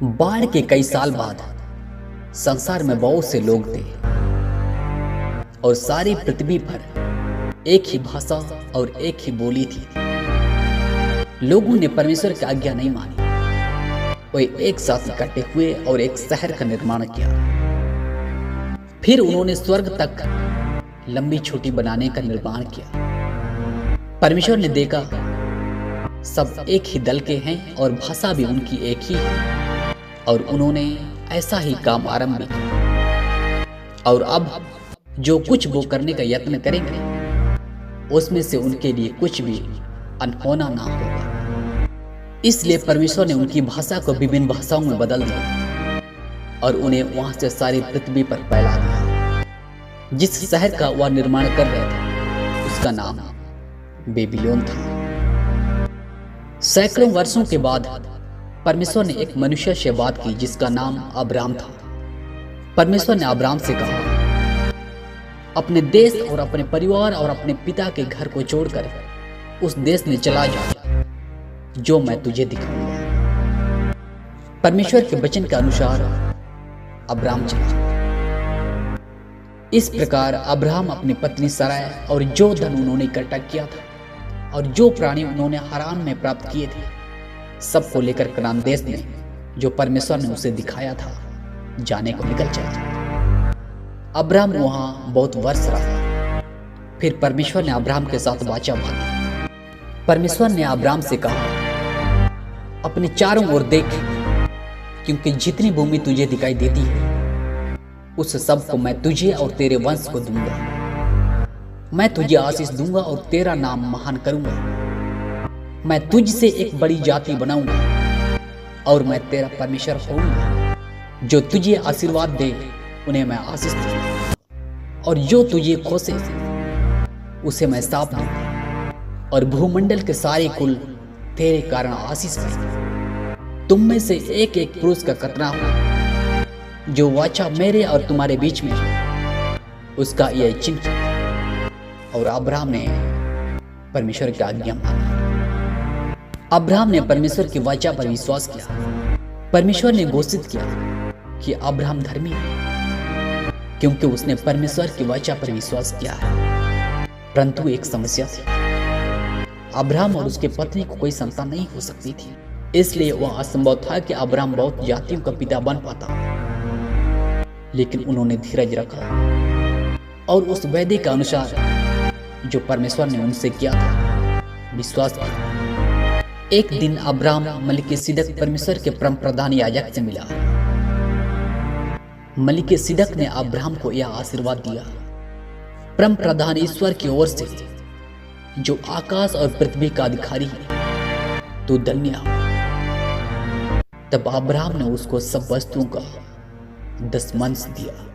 बाढ़ के कई साल बाद संसार में बहुत से लोग थे और सारी पृथ्वी पर एक ही भाषा और एक ही बोली थी। लोगों ने परमेश्वर की आज्ञा नहीं मानी। वे एक साथ इकट्ठे हुए और एक शहर का निर्माण किया। फिर उन्होंने स्वर्ग तक लंबी छोटी बनाने का निर्माण किया। परमेश्वर ने देखा सब एक ही दल के हैं और भाषा भी उनकी एक ही है, और उन्होंने ऐसा ही काम आरंभ किया। और अब जो कुछ वो करने का यत्न करेंगे उसमें से उनके लिए कुछ भी अनहोना ना होगा। इसलिए परमेश्वर ने उनकी भाषा को विभिन्न भाषाओं में बदल दिया और उन्हें वहां से सारी पृथ्वी पर फैला दिया। जिस शहर का वह निर्माण कर रहे थे उसका नाम बेबीलोन था। सैकड़ों वर्षों के बाद परमेश्वर ने एक मनुष्य से बात की जिसका नाम अब्राम था। परमेश्वर ने अब्राम से कहा, अपने देश और अपने परिवार और अपने पिता के घर को छोड़कर उस देश में चला जा जो मैं तुझे दिखाऊंगा। परमेश्वर के वचन के अनुसार अब्राम चला। इस प्रकार अब्राहम अपनी पत्नी सराय और जो धन उन्होंने इकट्ठा किया था और जो प्राणी उन्होंने हारान में प्राप्त किए थे सबको लेकर कनान देश में जो परमेश्वर ने उसे दिखाया था जाने को निकल चला। अब्राहम वहां बहुत वर्ष रहा। फिर परमेश्वर ने अब्राहम के साथ वाचा बांधी। परमेश्वर ने अब्राहम से कहा, अपने चारों ओर देख, क्योंकि जितनी भूमि तुझे दिखाई देती है उस सब को मैं तुझे और तेरे वंश को दूंगा। मैं तुझे आशीष दूंगा और तेरा नाम महान करूंगा। मैं तुझसे एक बड़ी जाति बनाऊंगा और मैं तेरा परमेश्वर होऊंगा। जो तुझे आशीर्वाद दे उन्हें मैं आशीष दूंगा, और जो तुझे कोसे उसे मैं श्राप दूंगा, और भूमंडल के सारे कुल तेरे कारण आशीष पाएंगे। तुम में से एक एक पुरुष का खतना हो जो वाचा मेरे और तुम्हारे बीच में है, उसका यह चिन्ह। और अब्राहम ने परमेश्वर की आज्ञा मानी। अब्राहम ने परमेश्वर की वाचा पर विश्वास किया। परमेश्वर ने घोषित किया कि अब्राहम धर्मी है क्योंकि उसने परमेश्वर की वाचा पर विश्वास किया है। परंतु एक समस्या थी। अब्राहम और उसके पत्नी को कोई संतान नहीं हो सकती थी, इसलिए वह असंभव था कि अब्राहम बहुत जातियों का पिता बन पाता। लेकिन उन्होंने धीरज रखा और उस वादे के अनुसार जो परमेश्वर ने उनसे किया था विश्वास किया। एक दिन अब्राहम मलिकिसिदक परमेश्वर के परम प्रधान याजक से मिला। मलिकिसिदक ने अब्राहम को यह आशीर्वाद दिया, परम प्रधान ईश्वर की ओर से जो आकाश और पृथ्वी का अधिकारी है, तू धन्य हो। तब अब्राहम ने उसको सब वस्तुओं का 10 अंश दिया।